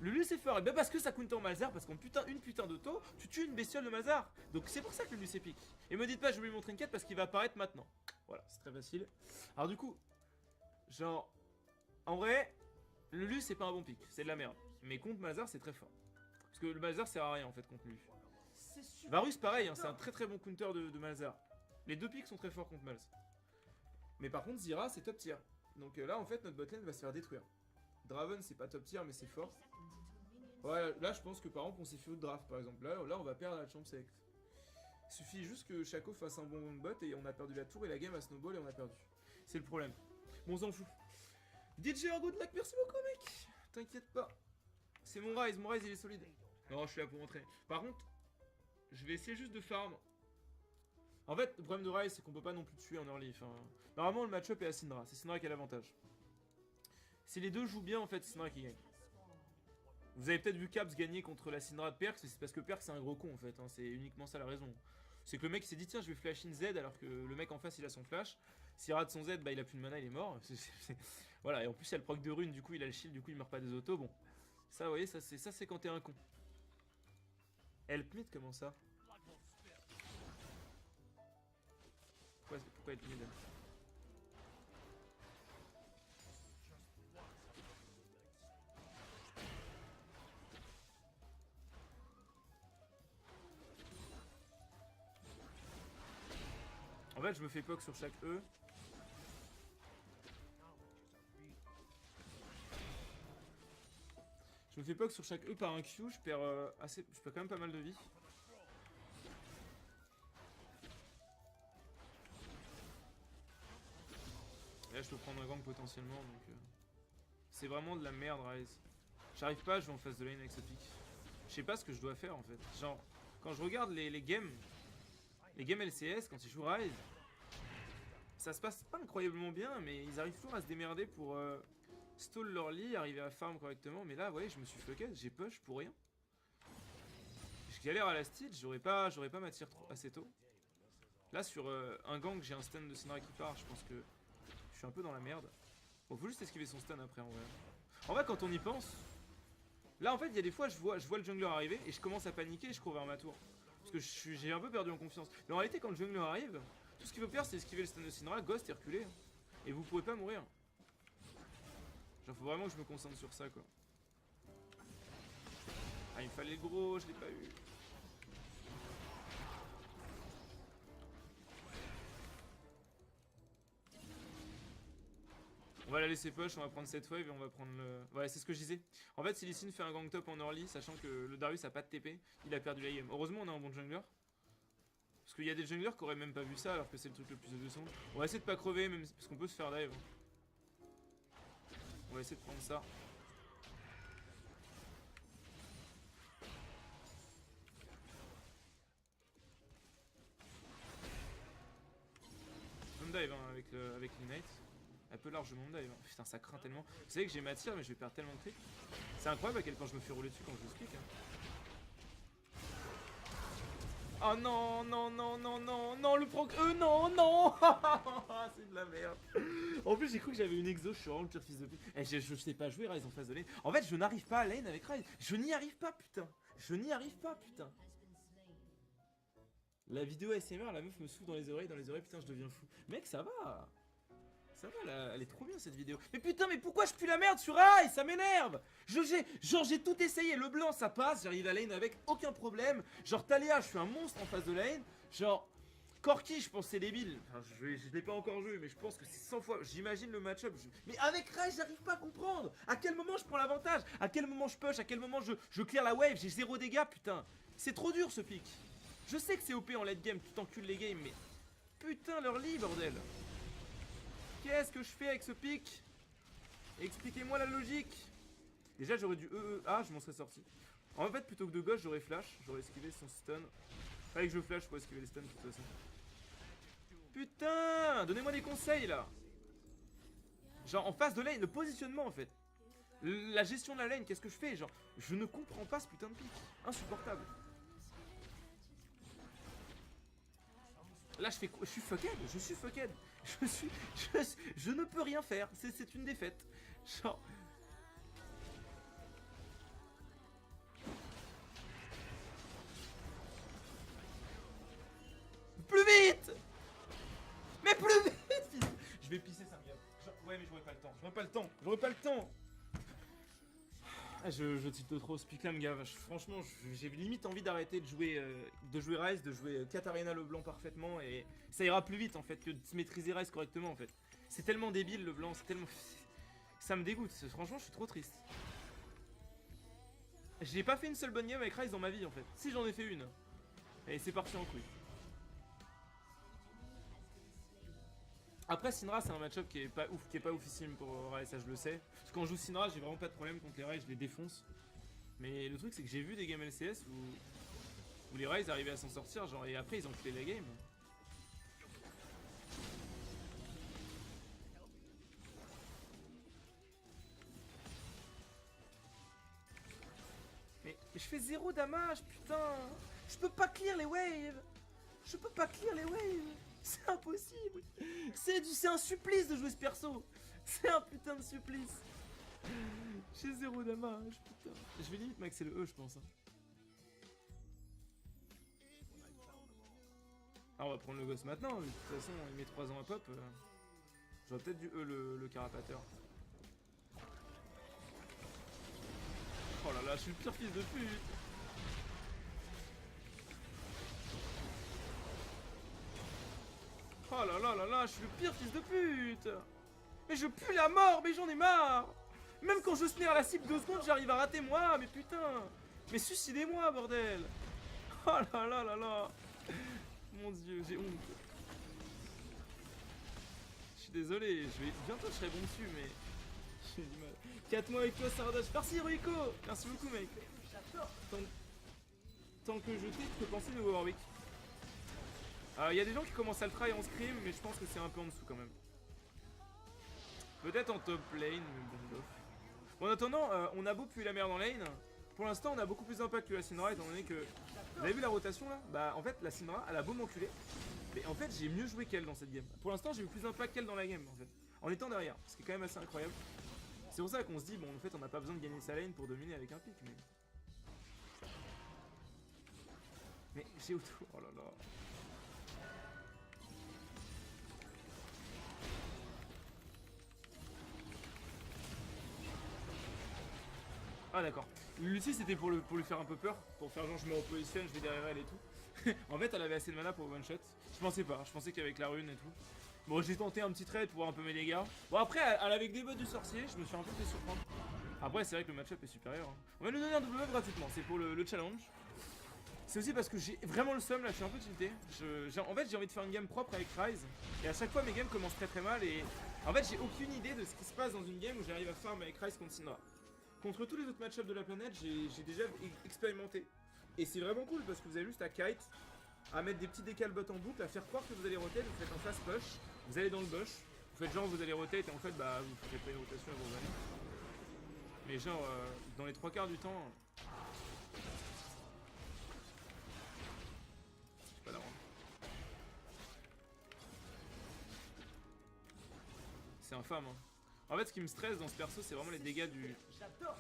Lulu c'est fort, et bien parce que ça counter en Malzar, parce qu'en une putain d'auto, tu tues une bestiole de Malzar. Donc c'est pour ça que Lulu c'est pique. Et me dites pas, je vais lui montrer une quête parce qu'il va apparaître maintenant. Voilà, c'est très facile. Alors du coup, genre, en vrai, Lulu c'est pas un bon pick, c'est de la merde. Mais contre Malzar c'est très fort. Parce que le Malzar sert à rien en fait contre Lulu. Varus pareil, hein, c'est un très très bon counter de Malzar. Les deux picks sont très forts contre Malz. Mais par contre Zyra c'est top tier. Donc là en fait notre botlane va se faire détruire. Draven c'est pas top tier mais c'est fort. Ouais, là je pense que par exemple on s'est fait au draft par exemple. Là on va perdre la champ select. Il suffit juste que Shaco fasse un bon bot et on a perdu la tour et la game a snowball et on a perdu. C'est le problème. Bon on s'en fout. DJ good luck, merci beaucoup mec. T'inquiète pas. C'est mon Ryze il est solide. Non je suis là pour montrer. Par contre, je vais essayer juste de farm. En fait, le problème de Ryze c'est qu'on peut pas non plus tuer en early. Enfin, normalement le match-up est à Syndra. C'est Syndra qui a l'avantage. Si les deux jouent bien en fait, c'est Syndra qui gagne. Vous avez peut-être vu Caps gagner contre la Syndra de Perks, c'est parce que Perks c'est un gros con en fait, hein. C'est uniquement ça la raison. C'est que le mec s'est dit tiens je vais flash in Z alors que le mec en face il a son flash. S'il rate son Z, bah il a plus de mana, il est mort. Voilà, et en plus il y a le proc de rune, du coup il a le shield, du coup il meurt pas des autos. Bon, ça vous voyez, ça c'est quand t'es un con. Help mid, comment ça? Pourquoi help mid? En fait, je me fais poke sur chaque E. Je me fais poke sur chaque E par un Q, je perds quand même pas mal de vie. Et là, je peux prendre un gank potentiellement, donc c'est vraiment de la merde, Ryze. J'arrive pas à jouer en face de lane avec ce pick. Je sais pas ce que je dois faire en fait. Genre, quand je regarde les games LCS, quand ils jouent Ryze, ça se passe pas incroyablement bien, mais ils arrivent toujours à se démerder pour stall leur lit, arriver à farm correctement. Mais là, vous voyez, je me suis fucké, j'ai push pour rien. Je galère à la stitch, j'aurais pas m'attiré assez tôt. Là, sur un gank, j'ai un stun de Syndra qui part, je pense que je suis un peu dans la merde. Bon, faut juste esquiver son stun après en vrai. En vrai, quand on y pense, là en fait, il y a des fois, je vois le jungler arriver et je commence à paniquer et je cours vers ma tour. Parce que j'ai un peu perdu en confiance. Mais en réalité, quand le jungler arrive, tout ce qu'il faut faire, c'est esquiver le stun de Syndra, ghost et reculer. Et vous pourrez pas mourir. Genre, faut vraiment que je me concentre sur ça, quoi. Ah, il me fallait le gros, je l'ai pas eu. On va la laisser push, on va prendre cette wave et on va prendre le... Ouais, c'est ce que je disais. En fait, si Lee Sin fait un gang top en early, sachant que le Darius a pas de TP, il a perdu la game. Heureusement, on a un bon jungler. Parce qu'il y a des junglers qui auraient même pas vu ça alors que c'est le truc le plus intéressant. On va essayer de pas crever, même parce qu'on peut se faire dive. On va essayer de prendre ça. Je peux me dive hein, avec l'Ignite. Un peu largement me dive. Hein. Putain, ça craint tellement. Vous savez que j'ai ma tire, mais je vais perdre tellement de clics. C'est incroyable à quel point je me fais rouler dessus quand je vous explique. Hein. Oh non, non, non, non, non, non, le proc... non, non. C'est de la merde. En plus, j'ai cru que j'avais une exo, je suis vraiment le pire fils de pute. Eh, je sais pas jouer Ryze en face de lane. En fait, je n'arrive pas à lane avec Ryze. Je n'y arrive pas, putain. Je n'y arrive pas, putain. La vidéo ASMR, la meuf me souffle dans les oreilles, putain, je deviens fou. Mec, ça va. Ça va, là, elle est trop bien cette vidéo. Mais putain, mais pourquoi je pue la merde sur Ryze? Ça m'énerve. Genre, j'ai tout essayé. Le blanc, ça passe. J'arrive à lane avec aucun problème. Genre, Talia, je suis un monstre en face de lane. Genre, Corki, je pense c'est débile. Enfin, je l'ai pas encore joué, mais je pense que c'est 100 fois. J'imagine le match-up. Mais avec Ryze, j'arrive pas à comprendre. À quel moment je prends l'avantage? À quel moment je push? À quel moment je clear la wave? J'ai 0 dégâts, putain. C'est trop dur ce pick. Je sais que c'est OP en late game. Tu t'encules les games, mais putain, leur lit, bordel. Qu'est-ce que je fais avec ce pic? Expliquez-moi la logique. Déjà j'aurais dû ah je m'en serais sorti. En fait plutôt que de gauche j'aurais flash. J'aurais esquivé son stun. Fallait que je flash pour esquiver les stuns de toute façon. Putain, donnez-moi des conseils là. Genre en face de lane, le positionnement en fait. La gestion de la lane, qu'est-ce que je fais? Genre je ne comprends pas ce putain de pic. Insupportable. Là je suis fucked, je suis fucked. Je ne peux rien faire, c'est une défaite. Genre... Ouais, mais j'aurais pas le temps. J'aurais pas le temps. Ah, je tilte trop ce pic là, me gars. Franchement, j'ai limite envie d'arrêter de jouer Ryze, de jouer Katarina LeBlanc parfaitement, et ça ira plus vite en fait que de se maîtriser Ryze correctement en fait. C'est tellement débile LeBlanc, c'est tellement. Ça me dégoûte, franchement, je suis trop triste. J'ai pas fait une seule bonne game avec Ryze dans ma vie en fait. Si j'en ai fait une. Et c'est parti en couille. Après Syndra c'est un match-up qui est pas oufissime pour Ryze, ça je le sais. Parce que quand je joue Syndra j'ai vraiment pas de problème contre les Ryze, je les défonce. Mais le truc c'est que j'ai vu des games LCS où les Ryze arrivaient à s'en sortir genre, et après ils ont clé la game. Mais je fais 0 damage, putain. Je peux pas clear les waves. C'est impossible. C'est un supplice de jouer ce perso. C'est un putain de supplice. J'ai 0 damage, putain. Je vais limite maxer le E, je pense. Ah, on va prendre le gosse maintenant. De toute façon, il met 3 ans à pop. J'aurais peut-être dû E le carapateur. Oh là là, je suis le pire fils de pute. Oh là là là là, je suis le pire fils de pute. Mais je pue la mort, mais j'en ai marre. Même quand je snare la cible 2 secondes, j'arrive à rater moi, mais putain. Mais suicidez-moi, bordel. Oh là là là là. Mon dieu, j'ai honte. Je suis désolé, bientôt je serai bon dessus, mais j'ai du mal. 4 mois avec toi, Sardache. Merci, Ruiko. Merci beaucoup, mec. Tant que je t'ai, que penser de Warwick? Il y a des gens qui commencent à le try en scrim, mais je pense que c'est un peu en dessous quand même. Peut-être en top lane, mais bon, bof. Bon, en attendant, on a beau puer la merde en lane. Pour l'instant, on a beaucoup plus d'impact que la Syndra, étant donné que... Vous avez vu la rotation là? Bah, en fait, la Syndra, elle a beau m'enculer. Mais en fait, j'ai mieux joué qu'elle dans cette game. Pour l'instant, j'ai eu plus d'impact qu'elle dans la game, en fait. En étant derrière, ce qui est quand même assez incroyable. C'est pour ça qu'on se dit, bon, en fait, on n'a pas besoin de gagner sa lane pour dominer avec un pick, mais... Mais j'ai autour, oh là là. Ah d'accord. Lucie c'était pour lui faire un peu peur, pour faire genre je me repositionne, je vais derrière elle et tout. En fait elle avait assez de mana pour one shot. Je pensais pas, je pensais qu'avec la rune et tout. Bon j'ai tenté un petit trade pour voir un peu mes dégâts. Bon après elle avait des bots du sorcier, je me suis un peu fait surprendre. Après c'est vrai que le match-up est supérieur. Hein. On va nous donner un double buff gratuitement, c'est pour le challenge. C'est aussi parce que j'ai vraiment le seum là, je suis un peu tilté. En fait j'ai envie de faire une game propre avec Ryze. Et à chaque fois mes games commencent très mal et... En fait j'ai aucune idée de ce qui se passe dans une game où j'arrive à farm avec Ryze contre Syndra. Contre tous les autres match-ups de la planète, j'ai déjà expérimenté. Et c'est vraiment cool parce que vous avez juste à kite, à mettre des petits décals bot en boucle, à faire croire que vous allez rotate, vous faites un fast push, vous allez dans le bush, vous faites genre vous allez rotate et en fait bah vous faites pas une rotation et vous revenez. Mais genre dans les 3 quarts du temps... C'est pas la rendre. C'est infâme hein. En fait ce qui me stresse dans ce perso c'est vraiment les dégâts du... J'adore.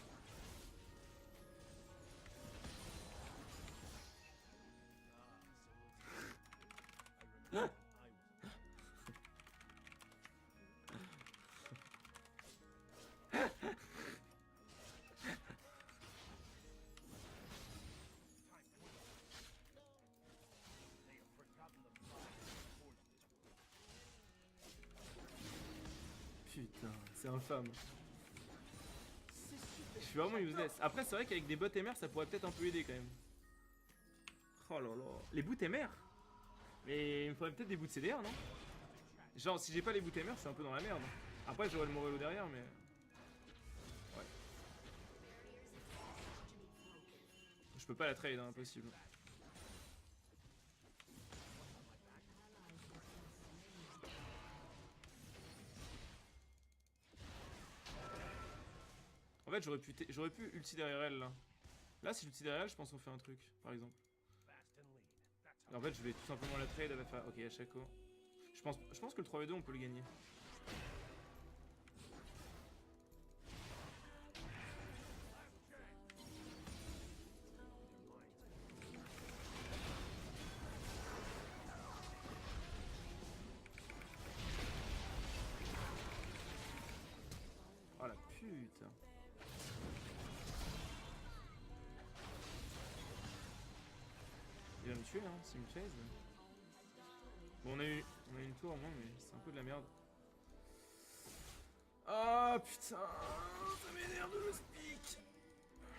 Putain, c'est infâme. Je suis vraiment useless. Après, c'est vrai qu'avec des bots MR, ça pourrait peut-être un peu aider quand même. Oh là là. Les boots MR? Mais il me faudrait peut-être des boots CDR, non? Genre, si j'ai pas les boots MR, je suis un peu dans la merde. Après, j'aurais le Morello derrière, mais... Ouais. Je peux pas la trade, hein, impossible. En fait, j'aurais pu ulti derrière elle, là. Là, si j'ulti derrière elle, je pense qu'on fait un truc, par exemple. Et en fait, je vais tout simplement la trade, elle va faire... Ok, Ashako. Je pense que le 3v2, on peut le gagner. putain. Il va me tuer, hein, s'il me chase. Bon, on a eu une tour au moins, mais c'est un peu de la merde. Ah putain, ça m'énerve de le speak.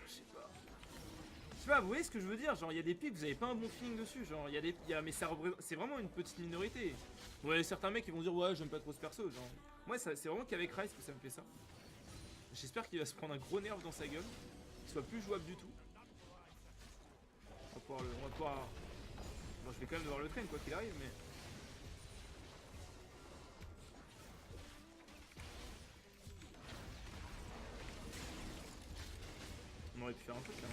Je sais pas. Je sais pas, vous voyez ce que je veux dire? Genre, il y a des pics, vous avez pas un bon feeling dessus. Genre, il y a des. Mais ça c'est vraiment une petite minorité. Bon, il y a certains mecs qui vont dire, ouais, j'aime pas trop ce perso. Genre, moi, c'est vraiment qu'avec Ryze que ça me fait ça. J'espère qu'il va se prendre un gros nerf dans sa gueule. Qu'il soit plus jouable du tout. On va pouvoir. Bon, je vais quand même devoir le train, quoi qu'il arrive, mais. On aurait pu faire un truc là.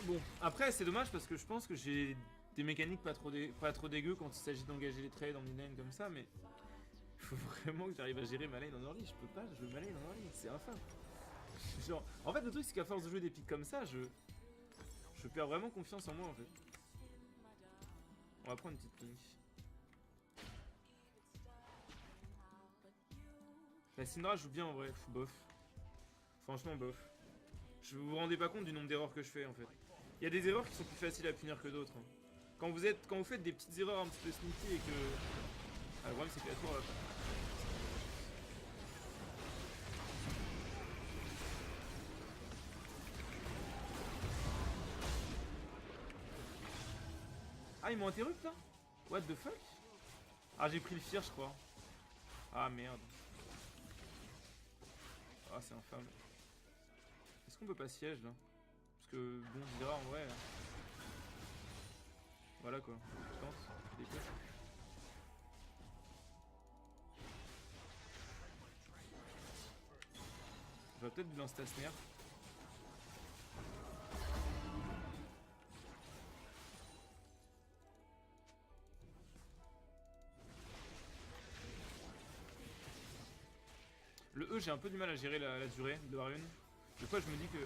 Bon, après c'est dommage parce que je pense que j'ai des mécaniques pas trop dégueu quand il s'agit d'engager les trades en mid-lane comme ça, mais il faut vraiment que j'arrive à gérer ma lane en early. Je peux pas jouer ma lane en early, c'est infâme. Genre, en fait le truc c'est qu'à force de jouer des pics comme ça, je perds vraiment confiance en moi en fait. On va prendre une petite pink. La Syndra joue bien en vrai, bof. Franchement bof. Je vous rendez pas compte du nombre d'erreurs que je fais en fait. Il y a des erreurs qui sont plus faciles à punir que d'autres. Hein. Quand vous faites des petites erreurs un petit peu sneaky et que... Ah, le problème c'est que la tour là... Ah, ils m'ont interrupt là? What the fuck? Ah, j'ai pris le fear je crois. Ah merde. Ah, c'est infâme. Est-ce qu'on peut pas siège là? Parce que bon, on dira en vrai. Voilà quoi, je pense. Déplace. Je vais peut-être de l'instasner. Le E, j'ai un peu du mal à gérer la durée de la rune. Des fois, je me dis que...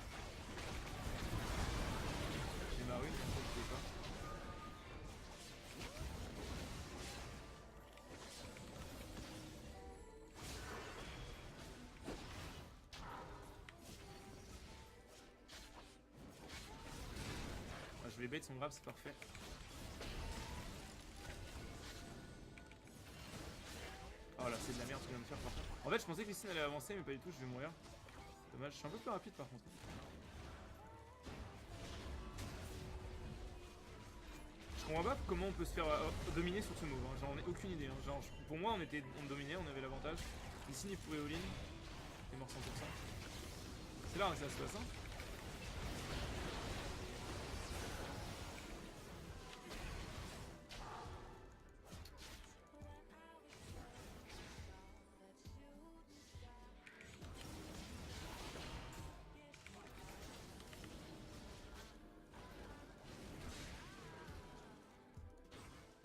J'ai ma rune, en fait, je sais pas. Ah, je vais bait son grave, c'est parfait. Oh là, c'est de la merde ce qu'il vient de faire par contre. En fait, je pensais que Lysine allait avancer, mais pas du tout, je vais mourir. Dommage, je suis un peu plus rapide par contre. Je comprends pas comment on peut se faire dominer sur ce move, hein. Genre, on ai aucune idée. Hein. Genre, pour moi, on dominait, on avait l'avantage. Lysine, il pouvait all-in. Il est mort 100%. C'est là que ça se passe, hein.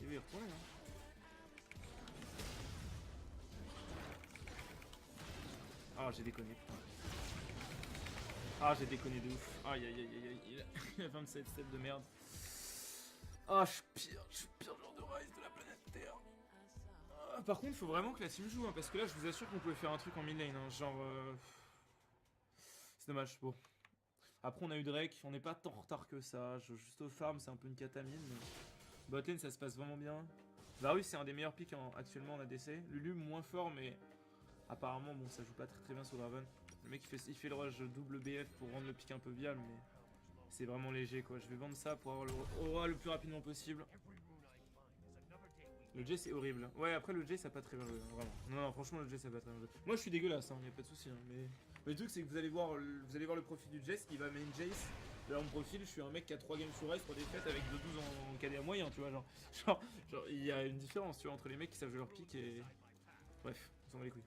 Il va y retourner, hein. Ah, j'ai déconné. Ah, j'ai déconné de ouf. Aïe aïe aïe aïe, il a 27 steps de merde. Ah, je suis pire genre de Ryze de la planète Terre. Ah, par contre, faut vraiment que la team joue, hein, parce que là, je vous assure qu'on pouvait faire un truc en mid lane. Hein, genre. C'est dommage. Bon. Après, on a eu Drake, on n'est pas tant en retard que ça. Juste au farm, c'est un peu une catamine. Mais... Botlane, ça se passe vraiment bien. Varus, c'est un des meilleurs picks actuellement en ADC. Lulu, moins fort, mais apparemment, bon, ça joue pas très bien sur Draven. Le mec, il fait le rush double BF pour rendre le pick un peu viable, mais c'est vraiment léger, quoi. Je vais vendre ça pour avoir le aura le plus rapidement possible. Le J, c'est horrible. Ouais, après, le J, ça n'a pas très bien joué, vraiment. Non, non, franchement, le J, ça n'a pas très bien joué. Moi, je suis dégueulasse, hein, y a pas de souci. Hein, mais le truc, c'est que vous allez voir le profil du Jace, il va main Jace. Là, mon profil, je suis un mec qui a 3 games sur Rise, 3 défaites avec 2-12 en KDA moyen, tu vois. Genre, il y a une différence, tu vois, entre les mecs qui savent jouer leur pick et. Bref, on s'en bat les couilles.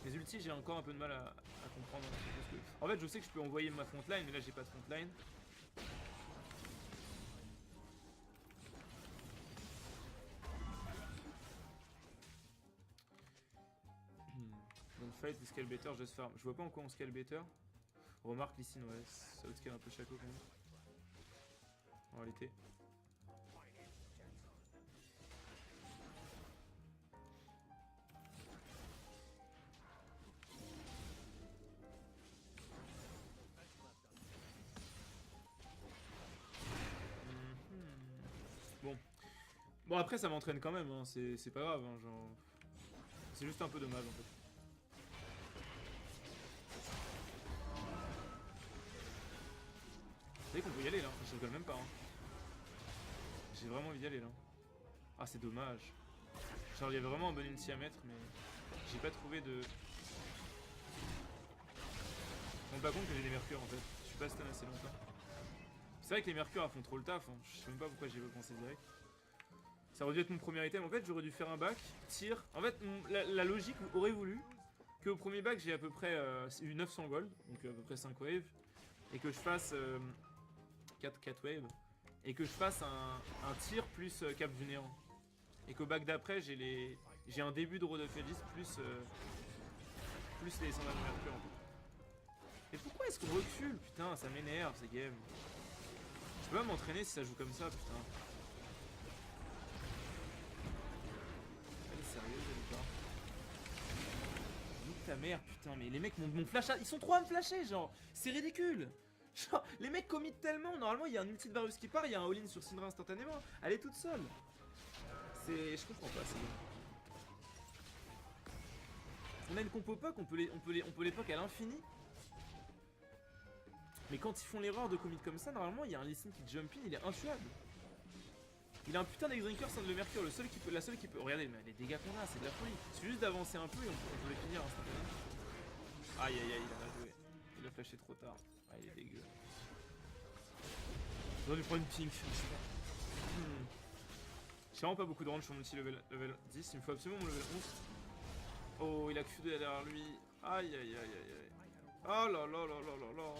Les ultis, j'ai encore un peu de mal à comprendre. Parce que... En fait, je sais que je peux envoyer ma frontline, mais là, j'ai pas de frontline. Don't fight, we scale better, just farm. Je vois pas en quoi on scale better. Remarque Lee Sin, ouais, ça outscale un peu Shaco quand même. En réalité. Bon. Bon après ça m'entraîne quand même, hein. C'est pas grave, hein, genre... C'est juste un peu dommage en fait. Vous savez qu'on peut y aller là, je rigole même pas. Hein. J'ai vraiment envie d'y aller là. Ah c'est dommage. Genre il y avait vraiment un bon ulti à mettre mais j'ai pas trouvé de... Je me rends pas compte que j'ai des mercures en fait. Je suis pas stun assez longtemps. C'est vrai que les mercures font trop le taf. Hein. Je sais même pas pourquoi j'y ai pensé direct. Ça aurait dû être mon premier item. En fait j'aurais dû faire un bac, tir. En fait la logique aurait voulu qu'au premier bac j'ai à peu près eu 900 gold. Donc à peu près 5 waves. Et que je fasse 4 waves. Et que je fasse un tir plus cap du néant. Et qu'au bac d'après j'ai un début de Road of Aegis plus les sondages de mercure en fait. Mais pourquoi est-ce qu'on recule? Putain, ça m'énerve ces games. Je peux pas m'entraîner si ça joue comme ça, putain. Elle est sérieuse, elle ou pas? Nique ta mère, putain, mais les mecs m'ont flash. Ils sont trois à me flasher, genre. C'est ridicule. Genre, les mecs commit tellement. Normalement, il y a un ulti de Varus qui part, il y a un all-in sur Syndra instantanément. Elle est toute seule. Je comprends pas, c'est bon. On a une compo poke, on peut les poke à l'infini. Mais quand ils font l'erreur de commit comme ça, normalement il y a un Lee Sin qui jump in, il est intuable. Il a un putain d'X-Drinker sans le Mercure, la seule qui peut. Regardez, mais les dégâts qu'on a, c'est de la folie. C'est juste d'avancer un peu et on peut les finir instantanément. Aïe aïe aïe, il a mal joué. Il a flashé trop tard. Ah, il est dégueu. J'aurais dû prendre une pink. J'ai vraiment pas beaucoup de range sur mon petit level 10, il me faut absolument mon level 11. Oh, il a Q2 derrière lui. Aïe aïe aïe aïe aïe. Oh là là là là là là.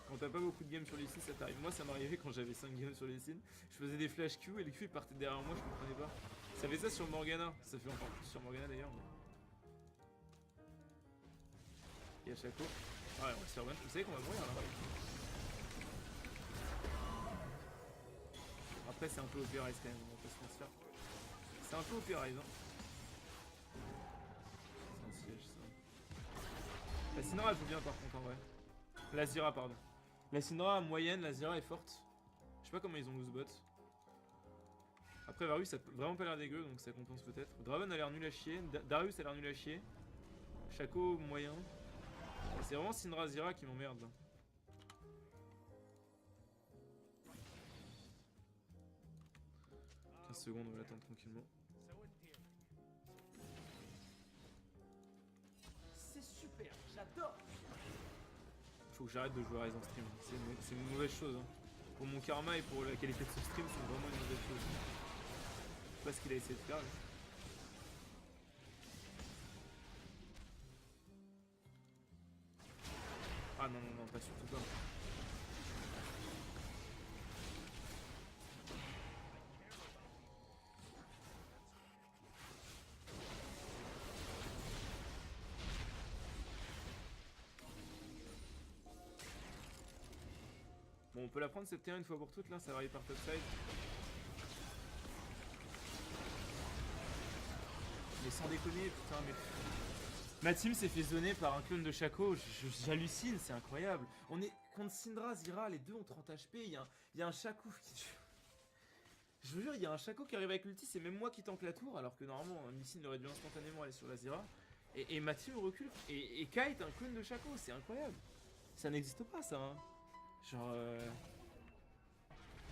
Quand t'as pas beaucoup de games sur les Sin, ça t'arrive. Moi, ça m'arrivait quand j'avais 5 games sur les Sin. Je faisais des flash Q et le Q il partait derrière moi, je comprenais pas. Ça fait ça sur Morgana. Ça fait encore plus sur Morgana d'ailleurs. Mais... Et à chaque fois. Ah ouais, on va se faire one. Vous savez qu'on va mourir là. Après, c'est un peu OP Rise quand même, on va pas se mentir. C'est un peu OP Rise, hein. C'est un siège ça. La Syndra elle joue bien par contre en vrai. La Zyra, pardon. La Syndra moyenne, la Zyra est forte. Je sais pas comment ils ont lose bot. Après Varus ça a vraiment pas l'air dégueu donc ça compense peut-être. Draven a l'air nul à chier. Darius a l'air nul à chier. Shaco moyen. C'est vraiment Syndra Zyra qui m'emmerde là. Secondes, on va l'attendre tranquillement. C'est super, j'adore. Faut que j'arrête de jouer à Rise en stream. C'est une mauvaise chose. Hein. Pour mon karma et pour la qualité de ce stream, c'est vraiment une mauvaise chose. Je sais pas ce qu'il a essayé de faire. Lui. Ah non, non, non, pas surtout pas. Bon, on peut la prendre cette T1 une fois pour toutes, là, ça va aller par topside. Mais sans déconner, putain, mais... Ma team s'est fait zoner par un clone de Shaco, j'hallucine, c'est incroyable. On est contre Syndra, Zyra, les deux ont 30 HP, il y a un Shaco qui... Je vous jure, il y a un Shaco qui arrive avec l'ulti, c'est même moi qui tank la tour, alors que normalement, un Lee Sin aurait dû instantanément aller sur la Zyra. Et ma team recule, et Kite, un clone de Shaco, c'est incroyable. Ça n'existe pas, ça, hein. Genre...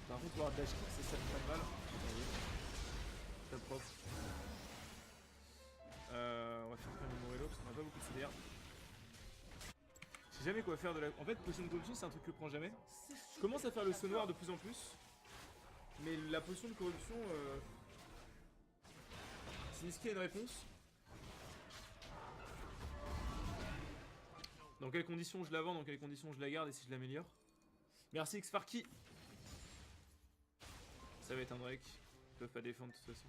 Par contre, voir dash kick, c'est ça qui fait mal. Top propre. On va faire un Morello parce qu'on a pas beaucoup de CDR. Je sais jamais quoi faire de la... En fait, potion de corruption, c'est un truc que je prends jamais. Je commence à faire le saut noir de plus en plus. Mais la potion de corruption... C'est Niski a une réponse. Dans quelles conditions je la vends, dans quelles conditions je la garde et si je l'améliore. Merci Xfarky. Ça va être un Drake. Ils peuvent pas défendre de toute façon.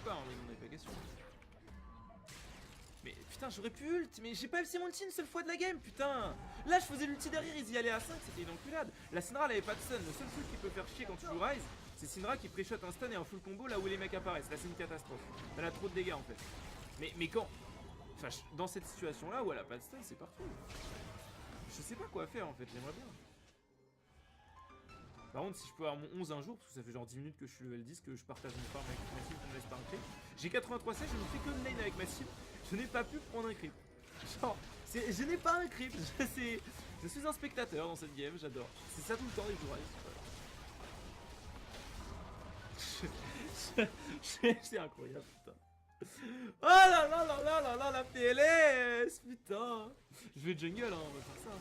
pas, hein, mais il n'en avait pas question. Mais putain, j'aurais pu ult, mais j'ai pas FC mon ulti une seule fois de la game, putain. Là, je faisais l'ulti derrière, ils y allaient à 5, c'était une enculade. La Syndra, elle avait pas de stun. Le seul truc qui peut faire chier quand tu joues Ryze, c'est Syndra qui pré-shot un stun et un full combo là où les mecs apparaissent. Là, c'est une catastrophe. Elle a trop de dégâts en fait. Mais quand. Enfin, dans cette situation là où elle a pas de stun, c'est parfait. Je sais pas quoi faire en fait, j'aimerais bien. Par contre, si je peux avoir mon 11 un jour, parce que ça fait genre 10 minutes que je suis level 10, que je partage mon farm avec Massive, qu'on me laisse pas un creep. J'ai 83 16, je ne fais que de lane avec Massive. Je n'ai pas pu prendre un creep. Genre, je n'ai pas un creep. Je suis un spectateur dans cette game, j'adore. C'est ça tout le temps, les joueurs. C'est incroyable, putain. Oh là là là là là là, la PLS, putain. Je vais jungle, hein, on va faire ça.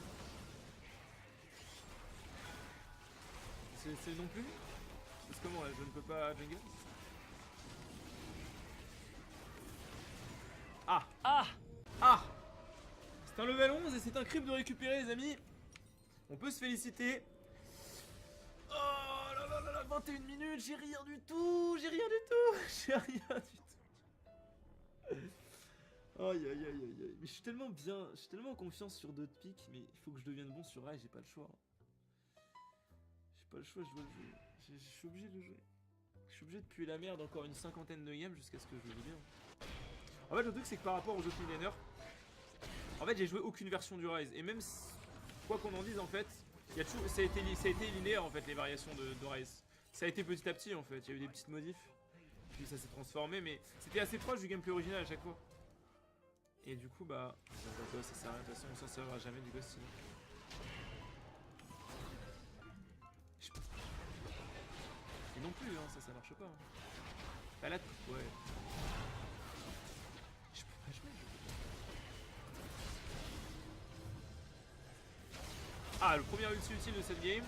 C'est non plus. Parce que moi, je ne peux pas jungle. Ah. Ah. Ah. C'est un level 11 et c'est un creep de récupérer, les amis. On peut se féliciter. Oh là là là là, 21 minutes, j'ai rien du tout. J'ai rien du tout. J'ai rien du tout. Aïe aïe aïe aïe aïe. Mais je suis tellement bien, je suis tellement en confiance sur d'autres pics, mais il faut que je devienne bon sur Ryze, j'ai pas le choix. J'ai pas le choix, je dois le jouer. Je suis obligé de le jouer. Je suis obligé de puer la merde encore une cinquantaine de games jusqu'à ce que je le joue bien. En fait, le truc, c'est que par rapport aux autres millénaires, en fait, j'ai joué aucune version du Ryze. Et même si, quoi qu'on en dise, en fait, il y a toujours, ça a été linéaire, en fait, les variations de Ryze. Ça a été petit à petit, en fait. Il y a eu des petites modifs. Puis ça s'est transformé, mais c'était assez proche du gameplay original à chaque fois. Et du coup, bah, ça sert à rien. De toute façon, on s'en servira jamais du ghost sinon. Et non plus, hein, ça marche pas. Hein. Bah là, ouais. Je peux pas jouer, Ah, le premier ulti utile de cette game.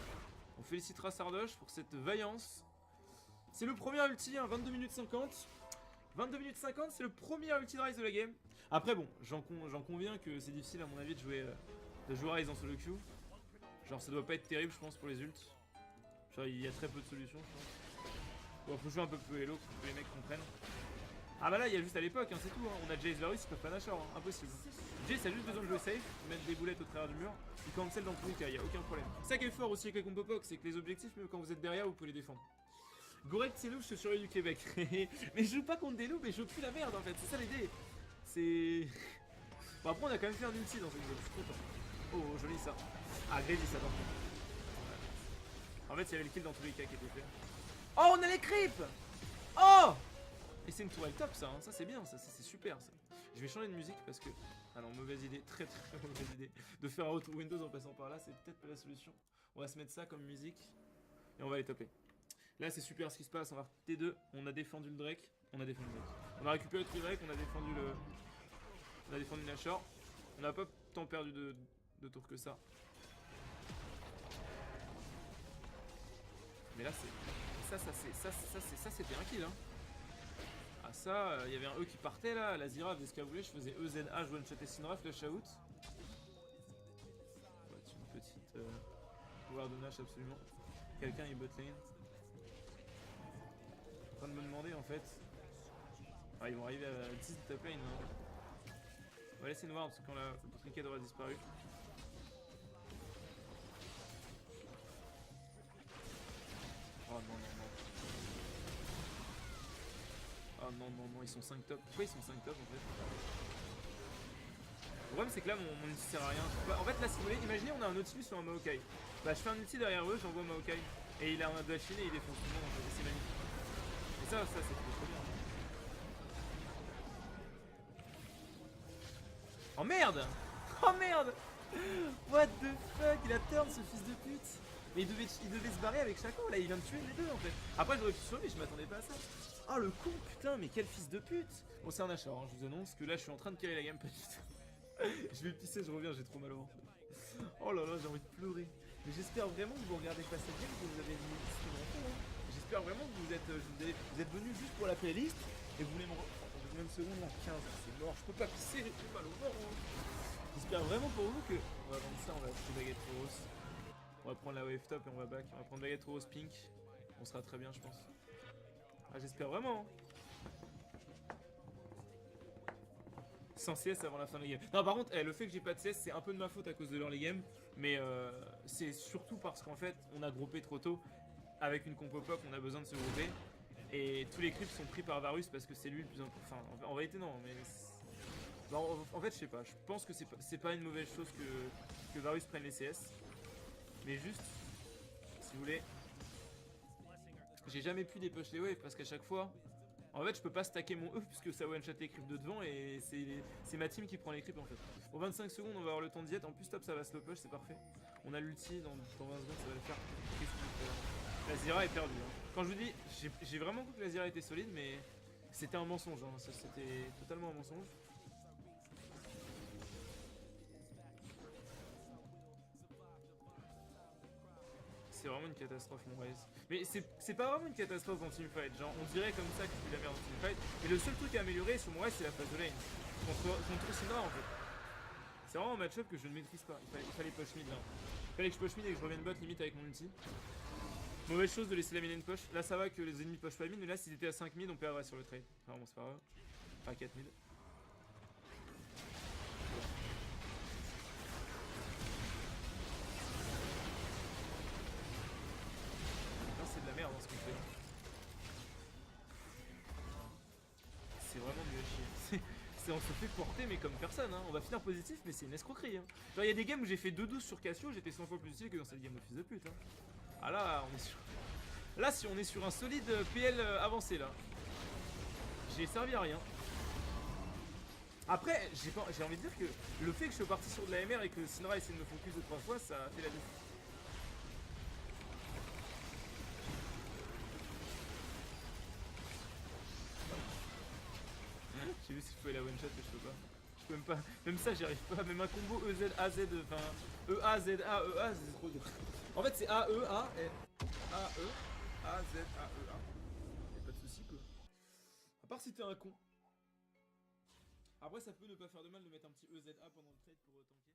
On félicitera Sardoche pour cette vaillance. C'est le premier ulti, hein, 22 minutes 50. 22 minutes 50, c'est le premier ulti de Ryze de la game. Après, bon, j'en conviens que c'est difficile à mon avis de jouer Ryze en solo queue. Genre, ça doit pas être terrible, je pense, pour les ults. Genre, il y a très peu de solutions, je pense. Bon, faut jouer un peu plus Hello pour que les mecs comprennent. Ah bah là, il y a juste à l'époque, hein, c'est tout. Hein. On a Jace Varus, ils peuvent pas Nashor, hein. Impossible. Jace a juste besoin de jouer safe, mettre des boulettes au travers du mur, il cancel dans tous les cas, il y a aucun problème. C'est ça qui est fort aussi avec les combo POC, c'est que les objectifs, même quand vous êtes derrière, vous pouvez les défendre. Gorek, c'est loup, je te surveille du Québec. Mais je joue pas contre des loups, mais je pue la merde en fait, c'est ça l'idée. C'est. Bon, après, on a quand même fait un ulti dans cette game, je suis content. Oh, joli ça. Ah, Grady, ça par contre. En fait, il y avait le kill dans tous les cas qui était fait. Oh, on a les creeps. Oh. Et c'est une tourelle top ça, hein. Ça c'est bien, ça c'est super ça. Je vais changer de musique parce que... Ah non, mauvaise idée, très mauvaise idée. De faire un autre Windows en passant par là, c'est peut-être pas la solution. On va se mettre ça comme musique et on va les taper. Là c'est super ce qui se passe, on va T2, on a défendu le Drake, on a défendu le Drake. On a récupéré le Drake, on a défendu le... On a défendu Nashor. On n'a pas tant perdu de tours que ça. Mais là c'est... Ça c'était un kill hein. Ah ça, il y avait un E qui partait là, la Zira faisait ce qu'elle voulait, je faisais EZH, one shot et Syndra, flash out. On va être une petite pouvoir de Nash absolument. Quelqu'un est bot lane. En train de me demander en fait. Ah ils vont arriver à 10 de top lane. Hein. On va laisser une voir parce que quand le trinket aura disparu. Oh non non non. Oh non non non, ils sont 5 top. Pourquoi ils sont 5 top en fait? Le problème c'est que là mon ulti sert à rien. En fait là si vous voulez, imaginez on a un Nautilus sur un Maokai. Bah je fais un ulti derrière eux, j'envoie Maokai. Et il a un dash in et il défonce tout le monde en fait. Et c'est magnifique. Et ça c'est trop bien. Oh merde! Oh merde! What the fuck? Il a turn ce fils de pute! Mais il devait se barrer avec Shaco, là il vient de tuer les deux en fait. Après j'aurais pu sauver, je m'attendais pas à ça. Oh le con putain, mais quel fils de pute! Bon c'est un achat, hein, je vous annonce que là je suis en train de carrer la gamme pas du tout. Je vais pisser, je reviens, j'ai trop mal au ventre. Oh là là, j'ai envie de pleurer. Mais j'espère vraiment que vous regardez pas cette game, que vous avez mis ce hein. J'espère vraiment que vous êtes venus juste pour la playlist et vous voulez me reprendre une seconde là, 15, c'est mort, je peux pas pisser, j'ai trop mal au ventre. Hein. J'espère vraiment pour vous que... On va vendre ça, on va acheter baguette rose. On va prendre la wave top et on va back. On va prendre baguette rose pink. On sera très bien je pense. Ah j'espère vraiment. Hein. sans CS avant la fin de la game. Non, par contre, le fait que j'ai pas de CS, c'est un peu de ma faute à cause de l'early game. Mais c'est surtout parce qu'en fait, on a groupé trop tôt. Avec une compo pop, on a besoin de se grouper. Et tous les creeps sont pris par Varus parce que c'est lui le plus important. Enfin, en vérité, non, mais. Non, en fait, je sais pas. Je pense que c'est pas une mauvaise chose que Varus prenne les CS. Mais juste, si vous voulez. J'ai jamais pu dépush les waves parce qu'à chaque fois. En fait, je peux pas stacker mon E puisque ça one shot les creeps de devant et c'est ma team qui prend les creeps en fait. Au 25 secondes, on va avoir le temps de diète. En plus, top, ça va slow push, c'est parfait. On a l'ulti dans 20 secondes, ça va le faire. Qu'est-ce qu'il fait ? La Zyra est perdue. Hein. Quand je vous dis, j'ai vraiment cru que la Zyra était solide, mais c'était un mensonge. Hein. C'était totalement un mensonge. C'est vraiment une catastrophe, mon Raze. Mais c'est pas vraiment une catastrophe en teamfight. Genre, on dirait comme ça que tu fais la merde en teamfight. Mais le seul truc à améliorer sur mon Raze, c'est la phase de lane. Contre Syndra, en fait. C'est vraiment un match-up que je ne maîtrise pas. Il fallait push mid là. Il fallait que je push mid et que je revienne bot limite avec mon ulti. Mauvaise chose de laisser la mid push. Là, ça va que les ennemis push pas mid, mais là, s'ils étaient à 5 mid, on perdrait sur le trade. Enfin, bon, c'est pas grave. Enfin, 4 mid. C'est de la merde dans ce qu'on fait. C'est vraiment mieux à chier. On se fait porter mais comme personne hein. On va finir positif mais c'est une escroquerie hein. Genre il y a des games où j'ai fait 2-12 sur Cassio, j'étais 100 fois plus utile que dans cette game de fils de pute hein. Ah là on est sur... Là si on est sur un solide PL avancé là. J'ai servi à rien. Après j'ai envie de dire que le fait que je sois parti sur de la MR et que Syndra essaie de me focus 2-3 fois ça a fait la différence. J'ai vu si je pouvais la one shot mais je peux pas. Je peux même pas. Même ça j'y arrive pas. Même un combo EZ AZ enfin EA Z A E A c'est trop dur. En fait c'est A E A et A E A Z A E A. Y'a pas de soucis quoi. À part si t'es un con. Après ça peut ne pas faire de mal de mettre un petit EZA pendant le trade pour tanker.